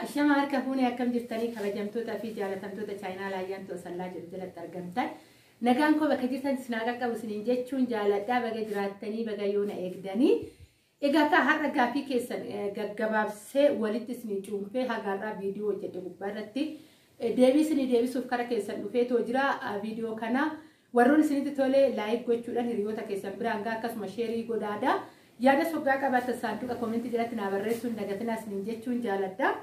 Ashama harka fuunee akkam jirtanii kabajamtoota fi jaalatamtoota chaayinaa laayyaan to'sallaa jiru jalatti argamtan. Nagaan koo bakka jirtan sinaa qaqqabu siniin jechuun jaaladhaa baga jiraattanii baga yoona eegdanii. Egaa akka har'a gaaffii keessan gaggabaabsee walitti sinii cuunfee hagaarraa viidiyoo hojjedhe gubbaarratti deebii sinii deebisuuf kara keessan dhufee too jira. Viidiyoo kana warroon isinitti tolee laayik gochuudhaan hiriyoota keessan biraan gaa akkasuma sheerii godhaadhaa. Yaada soggaa qabaatan saanduqa koomentii jalatti naa barreessuun dagatinaa siniin jechuun jaaladhaa.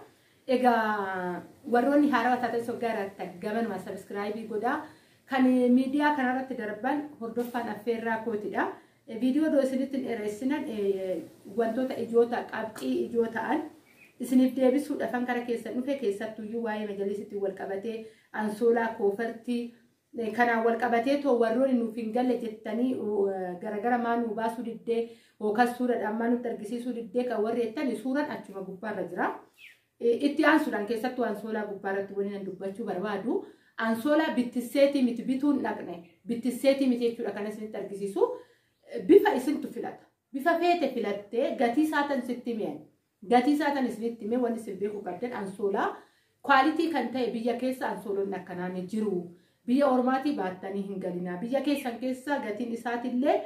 Egaa warroonni haarawaa taatan soggaa irratti gamanuma sabiskiraayibii godhaa. Kan miidiyaa kanarratti darban hordoffaan affeerraa kootidha. Viidiyoo doo isinitti dheereessinan wantoota ijoota qabxii ijoo ta'an isiniif deebisuudhaafan kara keessan dhufe keessattuyyuu waa'ee majalisitti wal qabatee ansoolaa koofartii kanaan wal qabatee too warroonni nuuf hin galle jettanii garagara maa nuu baasuu diddee yookaan suuraadhaan maa nutti argisiisuu diddee kan warri jettani suuraan achuma gubbaarra jira. Itti aansuudhaan keessattuu ansoolaa gubbaarratti waliin dubbachuu barbaadu. Ansoolaa bittiseetii miti bituun dhaqne bittiseetii miti jechuudha kan isinitti argisiisu. Bifa isintu filata. Bifa feete filattee gatii isaatan sitti mi'an. Gatii isaatan isinitti mi'an wanti isin beekuu qabdan ansoolaa kwaalitii kan ta'e biyya keessa ansooloonni akkanaan jiru. Biyya ormaatii baattanii hin galinaa. Biyya keessan keessa gatiin isaatillee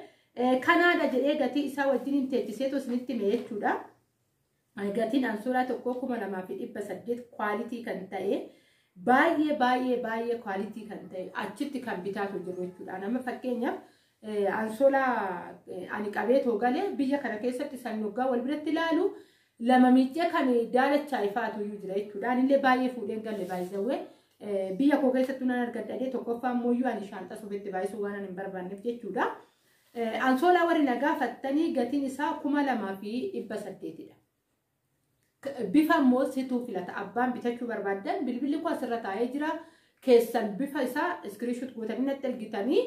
kanaadha jedhee gatii isaa wajjin hin teechiseetu isinitti mi'e jechuudha. Gatiin ansoolaa tokko 2,800 kwaalitii kan ta'e baay'ee kwaalitii kan ta'e achitti kan bitaatu jiru jechuudha. Nama fakkeenyaaf ansoolaa ani qabeetoo galee biyya kana keessatti san yoggaa wal biratti ilaalu lama miicee kan daalachaa ifaatu iyyuu jira jechuudha. Anillee baay'ee fuudheen galle baay'isawwee biyya koo keessattuu nan argadhadhee tokkoffaan mooyyuu ani shaanxa sobetti baay'isuu waan hin barbaanneef jechuudha. Ansoolaa warri nagaa fattanii gatiin isaa 2,800dha. Bifa immoo situu filata abbaan bitachuu barbaadan bilbilli koo asirra taa'ee jira. Keessan bifa isaa iskiriishuut gootanii natti ergitanii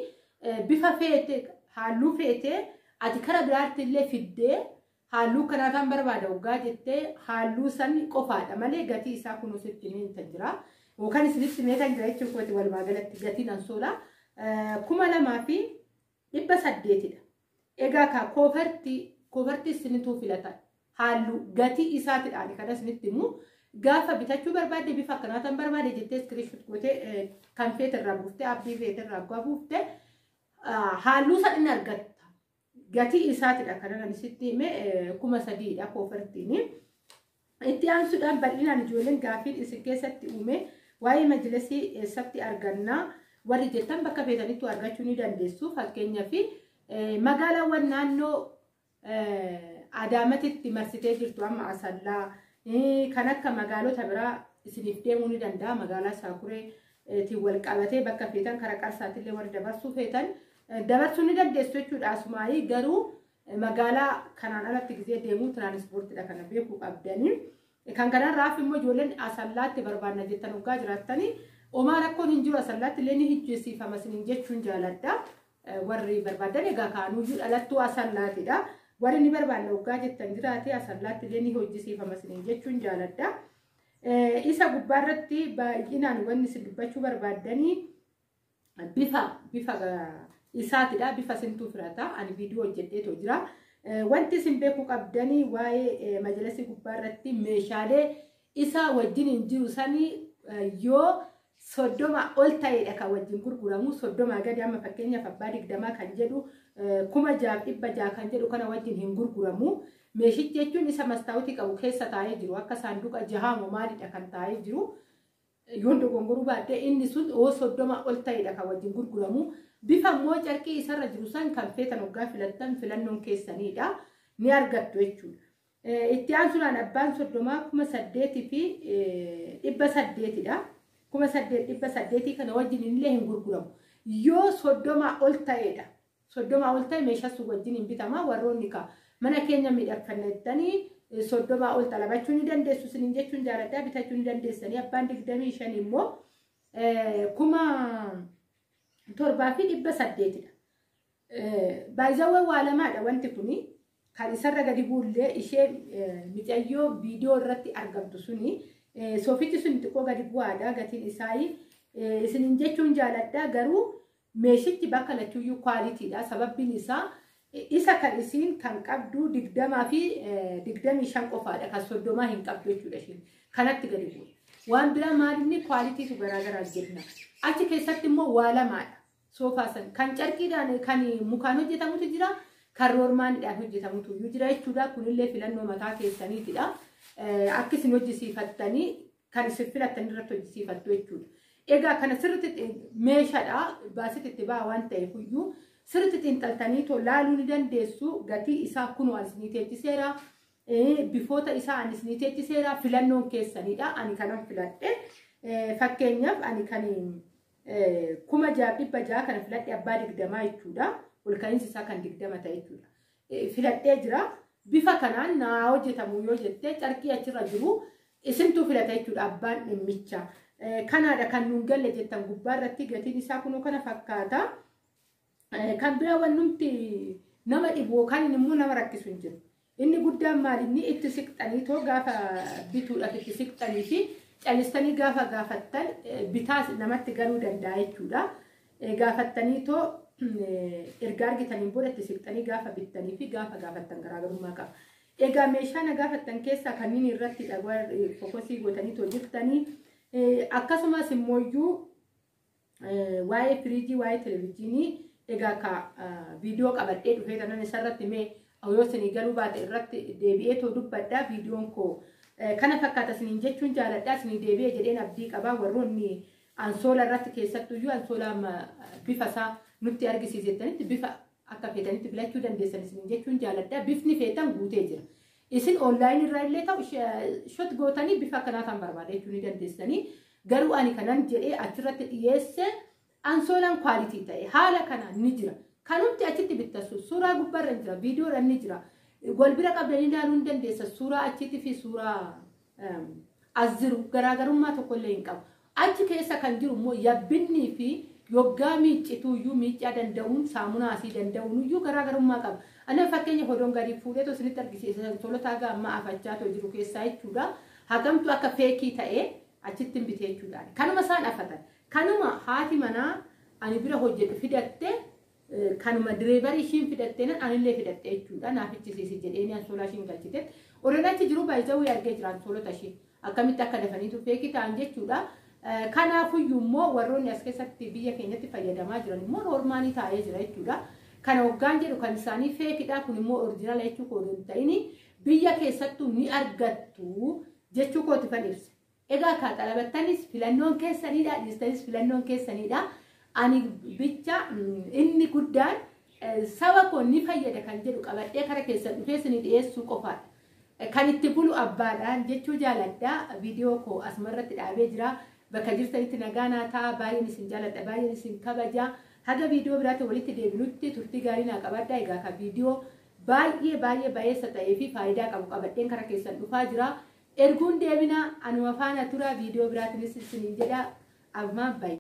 bifa feete halluu feete ati kara biraatti illee fiddee halluu kanaa kan barbaada waggaa jettee halluu san qofaadha malee gatii isaa kunuu sitti miinta jira. Yookaan isinitti meetan jira jechuun kooti walumaa galatti gatiin ansoolaa 2,800dha. Egaa ka koofartii isinituu filatan. Halluu gatii isaatiidhaan kan isinitti himu gaafa bitachuu barbaadde bifa akkanaataan barbaade jettee iskiriishuut gootee kan feete irraa buuftee abdii feete irraa buuftee halluu san inni argatta. Gatii isaatiidha kan isinitti hime 3,000dha koofartiin. Itti aansuudhaan bal'inaan ijoolleen gaafiin isin keessatti uume waa'ee majlisii eessatti argannaa warri jettan bakka feetanitti argachuu ni dandeessu. Fakkeenyaaf magaalaawwan naannoo Adaamatitti marsitee jirtu amma Asallaa kan akka magaalota biraa isiniif deemuu ni danda'a. Magaalaa Saakureetiin wal qabatee bakka feetan karaa Qarsaatillee warri dabarsuu feetan dabarsuu ni dandeessu jechuudha. Asumaayii garuu magaalaa kanaan alatti gisee deemuu tiraanispoortiidha kana beekuu qabdanii. Kan kanarraaf immoo ijoolleen Asallaatti barbaanna jettan waggaa jiraattanii omaa rakkoon hin jiru. Asallaatti illee ni hijjeessiifama isiniin jechuun jaaladha. Warri barbaadan egaa kaanuyyuu dhalattuu Asallaatidha. Warri ni barbaanna waggaa jettan jiraate Asallaatti illee ni hojjisiifama isiniin jechuun jaaladha. Isa gubbaarratti baay'inaan wanni isin dubbachuu barbaadanii bifa isaatidha. Bifa isintuu filata. Ani viidiyoo hojjedheetoo jira. Wanti isin beekuu qabdanii waa'ee majalisii gubbaarratti meeshaalee isa wajjin hin jiru sanii yoo 30 ol ta'edha kan wajjin gurguramu. 30 gadi amma fakkeenyaaf abbaa 20 kan jedhu 6,600 kan jedhu kana wajjin hin gurguramu. Meeshichi jechuun isa mastaawutii qabu keessa taa'ee jiru akka saanduqa 6 maalidha kan taa'ee jiru. Yoon dogongoruu baadhee inni sun 30 ol ta'edha kan wajjin gurguramu. Bifa immoo carqii isarra jiru san kan feetan waggaa filattan filannoon keessanidha. Ni argattu jechuudha. Itti aansuudhaan abbaan 30,800dha. 8,800 kana wajjin illee hin gurguramu. Yoo 30 ol ta'edha. 30 ol ta'e meeshaa sun wajjin hin bitama. Warroonni mana keenya miidhagfannettanii 30 ol talabachuu ni dandeessu isiniin jechuun jaaladhaa bitachuu ni dandeessanii. Abbaan 25 immoo 7,800dha. Baay'izawwan waa lamaadha wanti kuni kan isarra gadi buullee ishee micayyoo viidiyoo irratti argamtu suni soofichi sun xiqqoo gadi bu'aadha gatiin isaa isiniin jechuun jaaladhaa. Garuu meeshichi bakka lachuuyyuu kwaalitiidha. Sababbiin isaa isa kan isiin kan qabdu 20 fi 25 qofaadha. Kan 30 hin qabdu jechuudha. kanatti gadi bu'e. Waan biraa maalinni kwaalitiitu garaagaraa jenna. Achi keessatti immoo waa lamaadha. Soofaa san kan carqiidhaan kan mukaan hojjetamutu jira, kan roormaanidhaan hojjetamutu jira jechuudha. Kunillee filannoo mataa keessaniitidha. Akka isin hojjisiifattanii kan isin filattan irratti hojjisiifattu jechuudha. Egaa kana sirriitti meeshaadha baasitti itti ba'a waan ta'eef iyyuu sirriitti xiinxaltanii laaluu ni dandeessu. Gatii isaa kunoo isinii teechiseera. Bifoota isaa ani isinii teechiseera. Filannoon keessanidha. Ani kanan filadhe. Fakkeenyaaf ani kan 1600 kana filadhe abbaa 20 jechuudha. Olka'iinsi isaa kan 20 ta'e jechuudha. Filadhee jira. Bifa kanaan naa hojjetamu yoo jettee carqii achirra jiru isintu filata jechuudha abbaan dhimmicha. Kanaadha kan nuun galle jettan gubbaa irratti gatiin isaa kunoo kana fakkaata. Kan biraa wannumti nama dhibu yookaan immoo nama rakkisu hin jiru. Inni guddaan maalinni itti siqxanii too gaafa bituudhaaf itti siqxanii fi callistanii gaafa gaafattan bitaas namatti galuu danda'a jechuudha. Gaafattanii too erga argitaniin booda itti siqxanii gaafa bittanii fi gaafa gaafattan garaagarummaa qaba. Egaa meeshaa gaafattan keessaa kanneen irratti fokosii gootanii too jirtanii akkasumas immoo waa'ee firiijii waa'ee televezyiinii egaa ka viidiyoo qabadhee dhufee tanan isarratti mee yoo isinii galuu baate irratti deebi'ee too dubbadhaa viidiyoon koo kana fakkaata isiniin jechuun jaaladhaa isinii deebi'ee jedheen abdii qabaa warroonni ansoola irratti keessattuyyuu ansoola bifa isaa nutti argisiisettanitti bifa akka feetanitti filachuu dandeessan isiniin jechuun jaaladhaa bifni feetan guutee jira. Isin online irraa illee ta'u shot gootanii bifa kanaataan barbaada jechuu ni dandeessanii garuu ani kanan jedhee achirratti dhiyeesse ansoolaan kwaalitii ta'e haala kanaan ni jira. Kanumti achitti bittasu suuraa gubbaarra jira viidiyoodhaan ni jira. Wal bira qabdanii ilaaluu ni dandeessa suuraa achitti fi suuraa as jiru garaagarummaa tokkollee hin qabu. Achi keessa kan jiru immoo yabbinnii fi yoggaa miiccituuyyuu miiccaa danda'uun saamunaa asii danda'uun iyyuu garaagarummaa qaba. Ana fakkeenya hodoon gadi fuudhee too isinitti argisiisan tolotaa gaamma afachaa too jiru keessaa jechuudha. Hagamtu akka feekii ta'ee achitti hin bitee jechuudha. Kanuma isaan afatan. Kanuma haati manaa ani bira hojjetu fidatte kanuma direevarii ishiin fidattee anillee fidatte jechuudha. Naafichisiisi jedheeni ansoolaa ishiin galchite. Oranachi jiru baay'ee argee jira ansoolota ishee. Akkamitti akka dafaniitu feekii ta'an jechuudha. Kanaafuyyuu immoo warroonni as keessatti biyya keenyatti fayyadamaa jiran immoo noormaanii taa'ee jira jechuudha. Kana hoggaan jedhu kan isaanii feekidha kun immoo oriijinaala jechuu koo hin ta'ini biyya keessattuu ni argattu jechuu kooti fan ibsa. Egaa kaa xalabattanis filannoon keessanidha dhiistanis filannoon keessanidha. Ani bicha inni guddaan saba koo ni fayyada kan jedhu qabadhee kara keessan dhufee isinii dhiyeessuu qofaadha. Kan itti bulu abbaadhaan jechuu jaaladha. Viidiyoo koo asumarratti dhaabee jira. Bakka jirtanitti nagaa naa ta'a baay'een isin jaaladha baay'een isin kabaja. Haga viidiyoo biraatti walitti deebinutti turtii gaarii naa qabadha. Egaa ka viidiyoo baay'ee baay'eessa ta'ee fi faayidaa qabu qabadheen kara keessan dhufaa jira. Erguun deebina anuma faana tura viidiyoo biraatinis isiniin jedha. Ammaa baay'ee.